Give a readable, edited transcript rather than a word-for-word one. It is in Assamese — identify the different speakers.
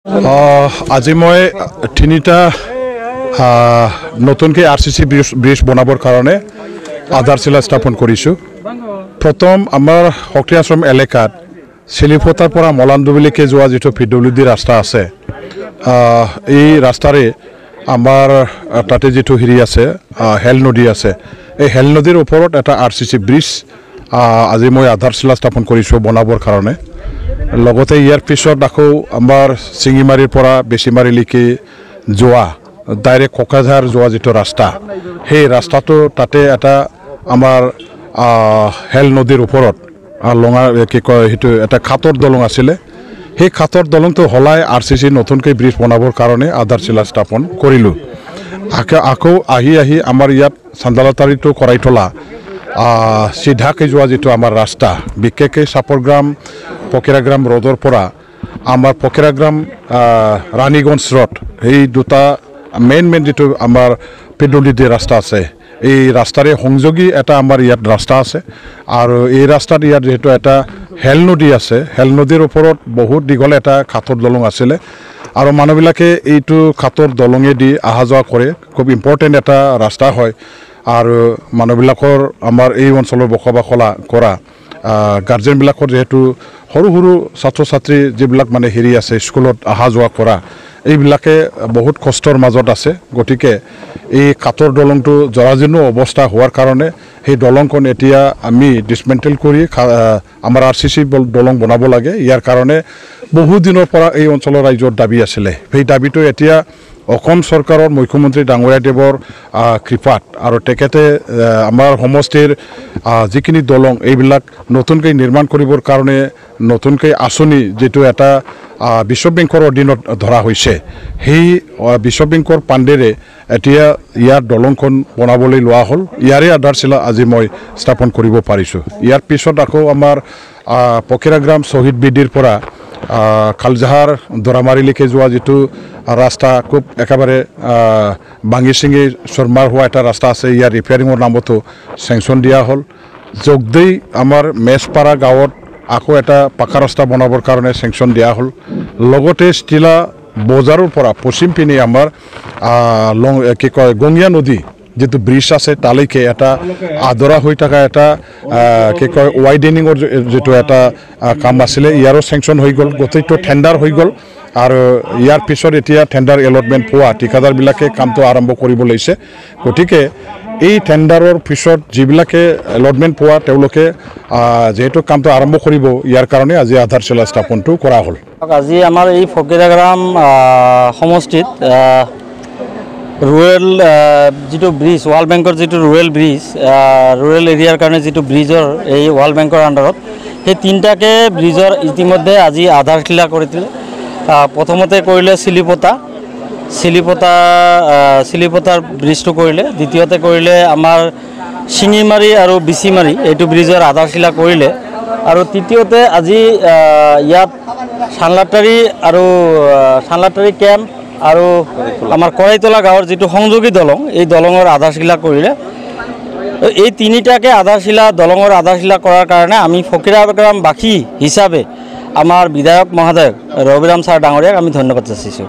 Speaker 1: আজি মই তিনিটা নতুনকৈ RCC ব্ৰিজ বনাবৰ কাৰণে আধাৰশিলা স্থাপন কৰিছোঁ। প্ৰথম আমাৰ শক্তি আশ্ৰম এলেকাত চিলিপথাৰ পৰা মলান্দুবিলৈকে যোৱা যিটো PWD ৰাস্তা আছে, এই ৰাস্তাৰে আমাৰ তাতে যিটো হেৰি আছে হেল নদী আছে, এই হেল নদীৰ ওপৰত এটা RCC ব্ৰিজ আজি মই আধাৰশিলা স্থাপন কৰিছোঁ বনাবৰ কাৰণে। লগতে ইয়াৰ পিছত আকৌ আমাৰ চিঙিমাৰীৰ পৰা বেছিমাৰীলৈকে যোৱা ডাইৰেক্ট কোকৰাঝাৰ যোৱা যিটো ৰাস্তা, সেই ৰাস্তাটো তাতে এটা আমাৰ হেল নদীৰ ওপৰত লঙা কি কয় সেইটো এটা খাটৰ দলং আছিলে, সেই খাটৰ দলংটো হলাই RCC নতুনকৈ ব্ৰিজ বনাবৰ কাৰণে আধাৰশিলা স্থাপন কৰিলোঁ। আকৌ আহি আমাৰ ইয়াত চান্দালাতাৰী টু কৰাইতলা চিধাকৈ যোৱা যিটো আমাৰ ৰাস্তা, বিশেষকৈ চাপৰগ্ৰাম পকিৰাগ্ৰাম ৰোডৰ পৰা আমাৰ পকিৰাগ্ৰাম ৰাণীগঞ্জ ৰোড, এই দুটা মেইন যিটো আমাৰ PWD ৰাস্তা আছে, এই ৰাস্তাৰে সংযোগী এটা আমাৰ ইয়াত ৰাস্তা আছে। আৰু এই ৰাস্তাত ইয়াত যিহেতু এটা হেল নদী আছে, হেল নদীৰ ওপৰত বহুত দীঘল এটা খাটৰ দলং আছিলে আৰু মানুহবিলাকে এইটো খাটৰ দলঙেদি অহা যোৱা কৰে। খুব ইম্পৰ্টেণ্ট এটা ৰাস্তা হয় আৰু মানুহবিলাকৰ আমাৰ এই অঞ্চলৰ বসবাস কৰা গাৰ্জেনবিলাকৰ যিহেতু সৰু সৰু ছাত্ৰ ছাত্ৰী যিবিলাক মানে হেৰি আছে স্কুলত অহা যোৱা কৰা, এইবিলাকে বহুত কষ্টৰ মাজত আছে। গতিকে এই কাঠৰ দলংটো জৰাজীৰ্ণ অৱস্থা হোৱাৰ কাৰণে সেই দলংখন এতিয়া আমি ডিছমেণ্টেল কৰি আমাৰ RCC দলং বনাব লাগে। ইয়াৰ কাৰণে বহুদিনৰ পৰা এই অঞ্চলৰ ৰাইজৰ দাবী আছিলে। সেই দাবীটো এতিয়া অসম চৰকাৰৰ মুখ্যমন্ত্ৰী ডাঙৰীয়াদেৱৰ কৃপাত আৰু তেখেতে আমাৰ সমষ্টিৰ যিখিনি দলং এইবিলাক নতুনকৈ নিৰ্মাণ কৰিবৰ কাৰণে নতুনকৈ আঁচনি যিটো এটা বিশ্ব বেংকৰ অধীনত ধৰা হৈছে, সেই বিশ্ব বেংকৰ পাণ্ডেৰে এতিয়া ইয়াৰ দলংখন বনাবলৈ লোৱা হ'ল। ইয়াৰে আধাৰশিলা আজি মই স্থাপন কৰিব পাৰিছোঁ। ইয়াৰ পিছত আকৌ আমাৰ পকিৰাগ্ৰাম শ্বহীদ বেদীৰ পৰা খালজাহাৰ দৰামাৰীলৈকে যোৱা যিটো ৰাস্তা খুব একেবাৰে ভাঙি চিঙি চৰমাৰ হোৱা এটা ৰাস্তা আছে, ইয়াৰ ৰিপেয়াৰিঙৰ নামতো চেংচন দিয়া হ'ল। জগদেই আমাৰ মেজপাৰা গাঁৱত আকৌ এটা পাকা ৰাস্তা বনাবৰ কাৰণে চেংচন দিয়া হ'ল। লগতে ষ্টিলা বজাৰৰ পৰা পশ্চিম পিনে আমাৰ কি কয় গঙিয়া নদী যিটো ব্ৰিজ আছে তালৈকে এটা আদৰা হৈ থকা এটা কি কয় ৱাইডেনিঙৰ যিটো এটা কাম আছিলে, ইয়াৰো চেংচন হৈ গ'ল, গোটেইটো টেণ্ডাৰ হৈ গ'ল। আৰু ইয়াৰ পিছত এতিয়া টেণ্ডাৰ এলটমেণ্ট পোৱা ঠিকাদাৰবিলাকে কামটো আৰম্ভ কৰিব লৈছে। গতিকে এই টেণ্ডাৰৰ পিছত যিবিলাকে এলটমেণ্ট পোৱা তেওঁলোকে যিহেতু কামটো আৰম্ভ কৰিব, ইয়াৰ কাৰণে আজি আধাৰশিলা স্থাপনটো কৰা হ'ল।
Speaker 2: আজি আমাৰ এই ফকিৰাগ্ৰাম সমষ্টিত ৰুৰেল যিটো ব্ৰিজ, ৱৰ্ল্ড বেংকৰ যিটো ৰুৰেল ব্ৰিজ, ৰুৰেল এৰিয়াৰ কাৰণে যিটো ব্ৰিজৰ এই ৱৰ্ল্ড বেংকৰ আণ্ডাৰত সেই তিনিটাকে ব্ৰিজৰ ইতিমধ্যে আজি আধাৰশিলা কৰিছিলে। প্ৰথমতে কৰিলে চিলিপথাৰ ব্ৰিজটো কৰিলে, দ্বিতীয়তে কৰিলে আমাৰ চিঙিমাৰী আৰু বিচিমাৰী এইটো ব্ৰিজৰ আধাৰশিলা কৰিলে, আৰু তৃতীয়তে আজি ইয়াত চানলাটাৰী কেম্প আৰু আমাৰ কৰাইতলা গাঁৱৰ যিটো সংযোগী দলং, এই দলঙৰ আধাৰশিলা কৰিলে। এই তিনিটাকে দলঙৰ আধাৰশিলা কৰাৰ কাৰণে আমি ফকিৰাগ্ৰামবাসী হিচাপে আমাৰ বিধায়ক মহোদয় ৰবিৰাম ছাৰ ডাঙৰীয়াক আমি ধন্যবাদ যাচিছোঁ।